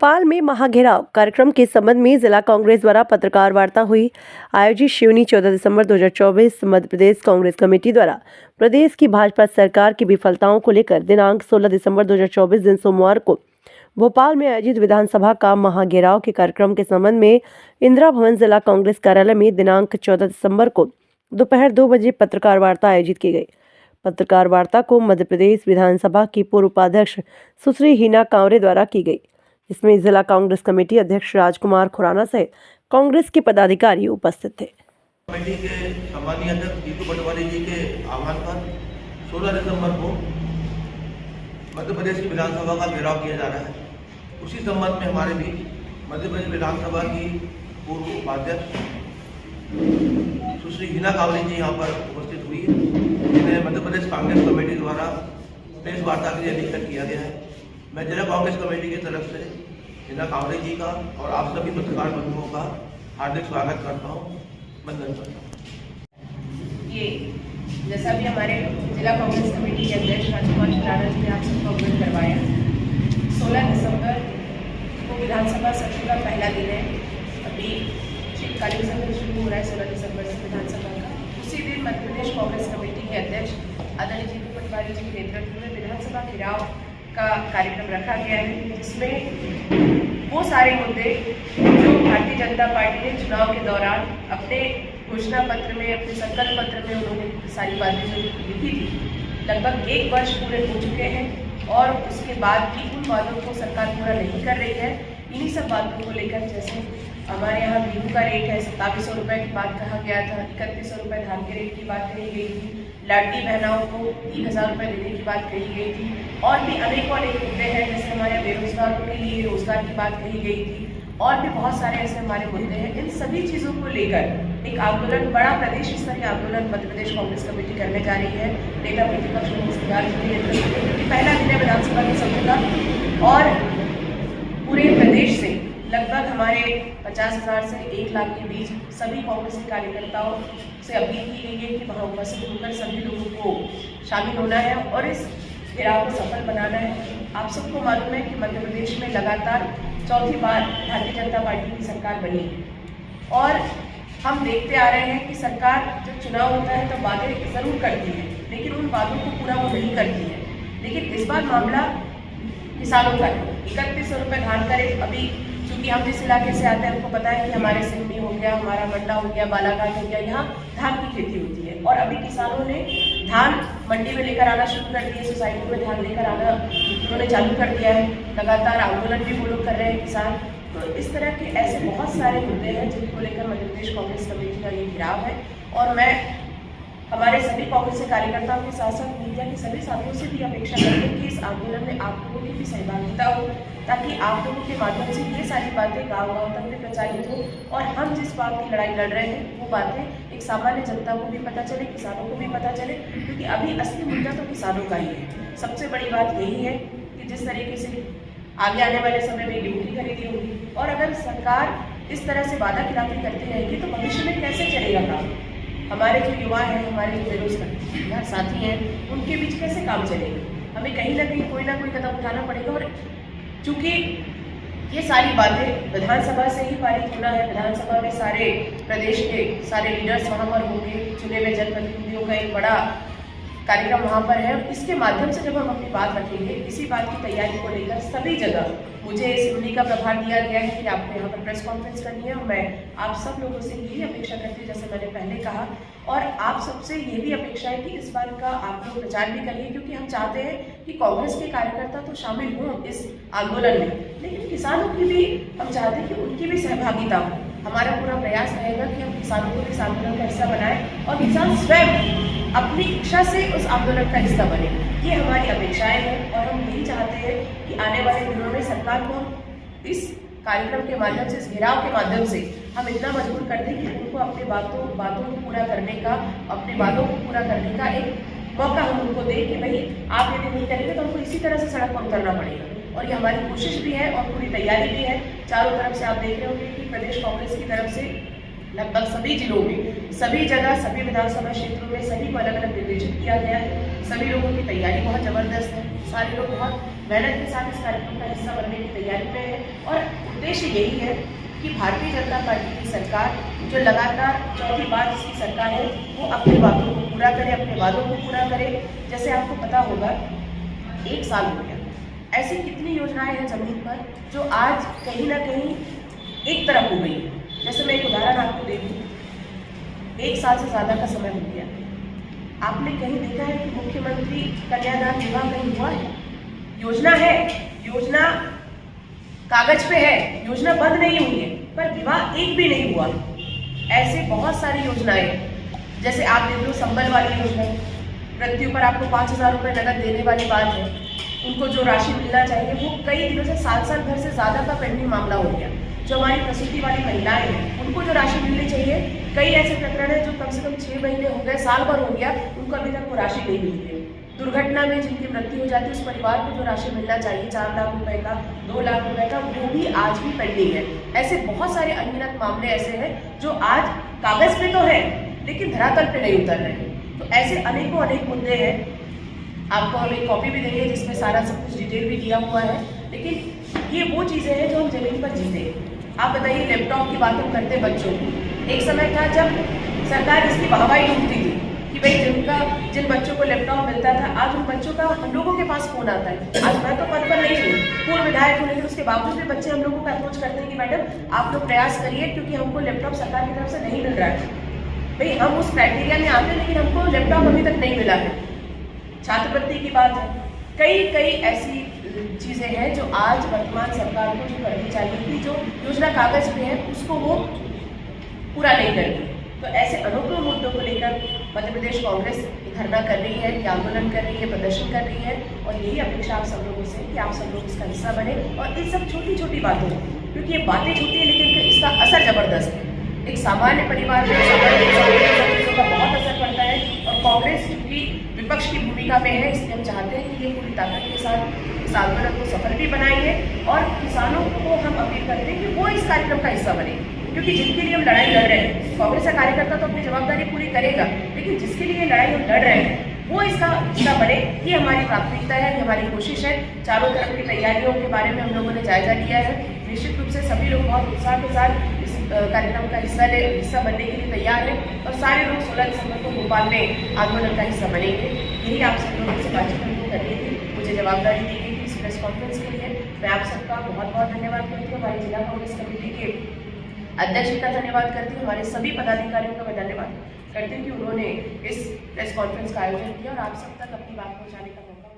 भोपाल में महाघेराव कार्यक्रम के संबंध में जिला कांग्रेस द्वारा पत्रकार वार्ता हुई। आयोजित शिवनी 14 दिसंबर 2024 मध्य प्रदेश कांग्रेस कमेटी द्वारा प्रदेश की भाजपा सरकार की विफलताओं को लेकर दिनांक 16 दिसंबर 2024 दिन सोमवार को भोपाल में आयोजित विधानसभा का महाघेराव के कार्यक्रम के संबंध में इंदिरा भवन जिला कांग्रेस कार्यालय में दिनांक 14 दिसंबर को दोपहर 2 बजे पत्रकार वार्ता आयोजित की गई। पत्रकार वार्ता को मध्य प्रदेश विधानसभा की पूर्व उपाध्यक्ष सुश्री हिना कांवरे द्वारा की गई, इसमें जिला कांग्रेस कमेटी अध्यक्ष राजकुमार खुराना सहित कांग्रेस के पदाधिकारी उपस्थित थे। कमेटी के सम्मानीय अध्यक्ष जीतू पटवारी जी के आह्वान पर 16 दिसंबर को मध्य प्रदेश की विधानसभा का घेराव किया जा रहा है। उसी संबंध में हमारे बीच मध्य प्रदेश विधानसभा की पूर्व उपाध्यक्ष सुश्री हिना कांवरे जी यहाँ पर उपस्थित हुई है, जिन्हें मध्य प्रदेश कांग्रेस कमेटी द्वारा प्रेस वार्ता के लिए नियुक्त किया गया है। मैं जिला कांग्रेस कमेटी की तरफ से हिना कांवरे जी का और आप सभी पत्रकार बंधुओं का हार्दिक स्वागत करता हूँ, वंदन करता हूँ। ये जैसा भी हमारे जिला कांग्रेस कमेटी के अध्यक्ष राजकुमार खुराना जी ने आप सबको अवगत करवाया, 16 दिसंबर को विधानसभा सत्र का पहला दिन है। अभी शीतकालीन सत्र शुरू हो रहा है 16 दिसंबर से विधानसभा का। उसी दिन मध्य प्रदेश कांग्रेस कमेटी के अध्यक्ष आदरणीय जीतू पटवारी जी के नेतृत्व में विधानसभा घेराव का कार्यक्रम रखा गया है, जिसमें वो सारे मुद्दे जो भारतीय जनता पार्टी ने चुनाव के दौरान अपने घोषणा पत्र में, अपने संकल्प पत्र में उन्होंने सारी बातें जो लिखी थी, लगभग 1 वर्ष पूरे हो चुके हैं और उसके बाद भी उन बातों को सरकार पूरा नहीं कर रही है। इन्हीं सब बातों को लेकर जैसे हमारे यहाँ गेहूँ का रेट है 2700 रुपये की बात कहा गया था, 3100 रुपये धान के रेट की बात कही गई थी, लाडली बहनाओं को 3000 रुपये देने की बात कही गई थी, और भी अनेकों मुद्दे हैं। जैसे हमारे बेरोजगारों के लिए रोजगार की बात कही गई थी, और भी बहुत सारे ऐसे हमारे मुद्दे हैं। इन सभी चीज़ों को लेकर एक आंदोलन, बड़ा प्रदेश स्तरीय आंदोलन मध्य प्रदेश कांग्रेस कमेटी करने जा रही है। नेता प्रतिपक्ष क्योंकि पहला दिन है विधानसभा के सत्र का, और पूरे प्रदेश से लगभग हमारे 50,000 से 1 लाख के बीच सभी कांग्रेस के कार्यकर्ताओं से अपील की गई है कि वहाँ उपस्थित होकर सभी लोगों को शामिल होना है और इस घेराव को सफल बनाना है। आप सबको मालूम है कि मध्य प्रदेश में लगातार चौथी बार भारतीय जनता पार्टी की सरकार बनी है और हम देखते आ रहे हैं कि सरकार जब चुनाव होता है तो वादे ज़रूर करती है, लेकिन उन वादों को पूरा वो नहीं करती है। लेकिन इस बार मामला किसानों का है। 3100 रुपये धान का रेट, अभी चूँकि हम जिस इलाके से आते हैं हमको पता है कि हमारे सिवनी हो गया, हमारा मंडा हो गया, बालाघाट हो गया, यहाँ धान की खेती होती है और अभी किसानों ने धान मंडी में लेकर आना शुरू कर दिया, सोसाइटी में धान लेकर आना उन्होंने चालू कर दिया है। लगातार आंदोलन भी वो लोग कर रहे हैं किसान। तो इस तरह के ऐसे बहुत सारे मुद्दे हैं जिनको लेकर मध्य प्रदेश कांग्रेस कमेटी का ये घेराव है और मैं हमारे सभी कांग्रेस के कार्यकर्ताओं के साथ साथ मीडिया के सभी साथियों से भी अपेक्षा करते हैं कि इस आंदोलन में आप लोगों की भी सहभागिता हो, ताकि आप लोगों के माध्यम से ये सारी बातें गाँव-गाँव तक भी प्रचारित हो और हम जिस बात की लड़ाई लड़ रहे हैं वो बातें एक सामान्य जनता को भी पता चले, किसानों को भी पता चले, क्योंकि अभी असली मुद्दा तो किसानों का ही है। सबसे बड़ी बात यही है कि जिस तरीके से आगे आने वाले समय में गेहूँ की खरीदी होगी और अगर सरकार इस तरह से वादा खिलाफी करती रहेगी तो भविष्य में कैसे चलेगा काम। हमारे जो युवा हैं, हमारे जो बेरोजगार साथी हैं, उनके बीच कैसे काम चलेगा। हमें कहीं ना कहीं कोई ना कोई कदम उठाना पड़ेगा और चूँकि ये सारी बातें विधानसभा से ही पारित होना है, विधानसभा में सारे प्रदेश के सारे लीडर्स वहाँ पर होंगे, चुने हुए जनप्रतिनिधियों का एक बड़ा कार्यक्रम वहाँ पर है। इसके माध्यम से जब हम अपनी बात रखेंगे, इसी बात की तैयारी को लेकर सभी जगह मुझे सिवनी का प्रभार दिया गया है कि आपको यहाँ पर प्रेस कॉन्फ्रेंस करनी है और मैं आप सब लोगों से यही अपेक्षा करती हूँ, जैसे मैंने पहले कहा, और आप सबसे ये भी अपेक्षा है कि इस बात का आप लोग प्रचार भी करिए, क्योंकि हम चाहते हैं कि कांग्रेस के कार्यकर्ता तो शामिल हों इस आंदोलन में, लेकिन किसानों की भी हम चाहते हैं कि उनकी भी सहभागिता हो। हमारा पूरा प्रयास रहेगा कि हम किसानों को इस आंदोलन का हिस्सा बनाएं और किसान स्वयं अपनी इच्छा से उस आंदोलन का हिस्सा बने। ये हमारी अपेक्षाएं हैं और हम यही चाहते हैं कि आने वाले दिनों में सरकार को इस कार्यक्रम के माध्यम से, इस घेराव के माध्यम से हम इतना मजबूर कर दें कि उनको अपने बातों को पूरा करने का, अपनी बातों को पूरा करने का एक मौका हम उनको दें कि भाई आप यदि नहीं करेंगे तो हमको इसी तरह से सड़क पर उतरना पड़ेगा। और ये हमारी कोशिश भी है और पूरी तैयारी भी है। चारों तरफ से आप देख रहे होंगे कि प्रदेश कांग्रेस की तरफ से लगभग सभी जिलों में, सभी जगह, सभी विधानसभा क्षेत्रों में सभी को अलग अलग निर्देशित किया गया है। सभी लोगों की तैयारी बहुत ज़बरदस्त है, सारे लोग बहुत मेहनत के साथ इस कार्यक्रम का हिस्सा बनने की तैयारी में है और उद्देश्य यही है कि भारतीय जनता पार्टी की सरकार जो लगातार चौथी बार जिसकी सरकार है वो अपने वादों को पूरा करे, अपने वादों को पूरा करे। जैसे आपको पता होगा 1 साल हो गया, ऐसी कितनी योजनाएं हैं ज़मीन पर जो आज कहीं ना कहीं एक तरफ हो गई है। जैसे मैं एक उदाहरण आपको दे दूँ, 1 साल से ज़्यादा का समय हो गया, आपने कहीं देखा है कि मुख्यमंत्री कन्यादान विवाह कहीं हुआ है? योजना है, योजना कागज पे है, योजना बंद नहीं हुई है, पर विवाह एक भी नहीं हुआ। ऐसे बहुत सारी योजनाएं, जैसे आप देख लो संबल वाली योजना, मृत्यु पर आपको 5,000 रुपये नगद देने वाली बात है। उनको जो राशि मिलना चाहिए वो कई दिनों से साल भर से ज़्यादा का पेंडिंग मामला हो गया। जो हमारी प्रसूति वाली महिलाएं हैं उनको जो राशि मिलनी चाहिए, कई ऐसे प्रकरण हैं जो कम से कम 6 महीने हो गए, साल भर हो गया, उनको अभी तक वो राशि नहीं मिली है। दुर्घटना में जिनकी मृत्यु हो जाती है उस परिवार को जो राशि मिलना चाहिए 4 लाख रुपए का, 2 लाख रुपए का, वो भी आज भी पेंडिंग है। ऐसे बहुत सारे अनगिनत मामले ऐसे हैं जो आज कागज पे तो है लेकिन धरातल पे नहीं उतर रहे हैं। तो ऐसे अनेक मुद्दे हैं। आपको हम एक कॉपी भी देंगे जिसमें सारा सब कुछ डिटेल भी दिया हुआ है, लेकिन ये वो चीज़ें हैं जो हम जमीन पर जीते। आप बताइए, लैपटॉप की बात हम करते बच्चों की, एक समय था जब सरकार इसकी वाहवाही ढूंढती थी कि भाई जिन बच्चों को लैपटॉप मिलता था, आज उन बच्चों का हम लोगों के पास फ़ोन आता है। आज मैं तो पद पर नहीं हूँ, पूर्व विधायक हूँ, लेकिन उसके बावजूद भी बच्चे हम लोगों को अप्रोच करते हैं कि मैडम आप लोग प्रयास करिए क्योंकि हमको लैपटॉप सरकार की तरफ से नहीं मिल रहा है। भाई हम उस क्राइटेरिया में आते हैं लेकिन हमको लैपटॉप अभी तक नहीं मिला है। छात्रवृत्ति की बात है, कई ऐसी चीज़ें हैं जो आज वर्तमान सरकार को जो करनी चाहिए थी, जो योजना कागज पे है उसको वो पूरा नहीं करती। तो ऐसे अनेकों मुद्दों को लेकर मध्य प्रदेश कांग्रेस धरना कर रही है, आंदोलन कर रही है, प्रदर्शन कर रही है, और यही अपेक्षा आप सब लोगों से कि आप सब लोग इसका हिस्सा बने। और इन सब छोटी बातों, क्योंकि ये बातें छोटी है लेकिन इसका असर जबरदस्त है। एक सामान्य परिवार में चीज़ों का बहुत असर पड़ता है, और कांग्रेस भी विपक्ष की भूमिका में है, इसलिए हम चाहते हैं कि ये पूरी ताकत के साथ इस आंदोलन को सफल भी बनाइए। और किसानों को हम अपील करते हैं कि वो इस कार्यक्रम का हिस्सा बने, क्योंकि जिनके लिए हम लड़ाई लड़ रहे हैं, कांग्रेस का कार्यकर्ता तो अपनी जवाबदारी पूरी करेगा, लेकिन जिसके लिए लड़ाई हम लड़ रहे हैं वो इसका हिस्सा बने, ये हमारी प्राथमिकता है, ये हमारी कोशिश है। चारों तरफ की तैयारियों के बारे में हम लोगों ने जायजा लिया है। निश्चित रूप से सभी लोग बहुत उत्साह के साथ इस कार्यक्रम का हिस्सा बनने के लिए तैयार है, और सारे लोग 16 दिसंबर को भोपाल में आंदोलन का हिस्सा बनेंगे। यही आप सब लोगों से बातचीत हमको करनी थी, मुझे जवाबदारी दी गई थी इस प्रेस कॉन्फ्रेंस के लिए। मैं आप सबका बहुत धन्यवाद करती हूँ। हमारी जिला कांग्रेस कमेटी के अध्यक्ष का धन्यवाद करती हूँ, हमारे सभी पदाधिकारियों का मैं धन्यवाद करती हूँ कि उन्होंने इस प्रेस कॉन्फ्रेंस का आयोजन किया और आप सब तक अपनी बात पहुँचाने का मौका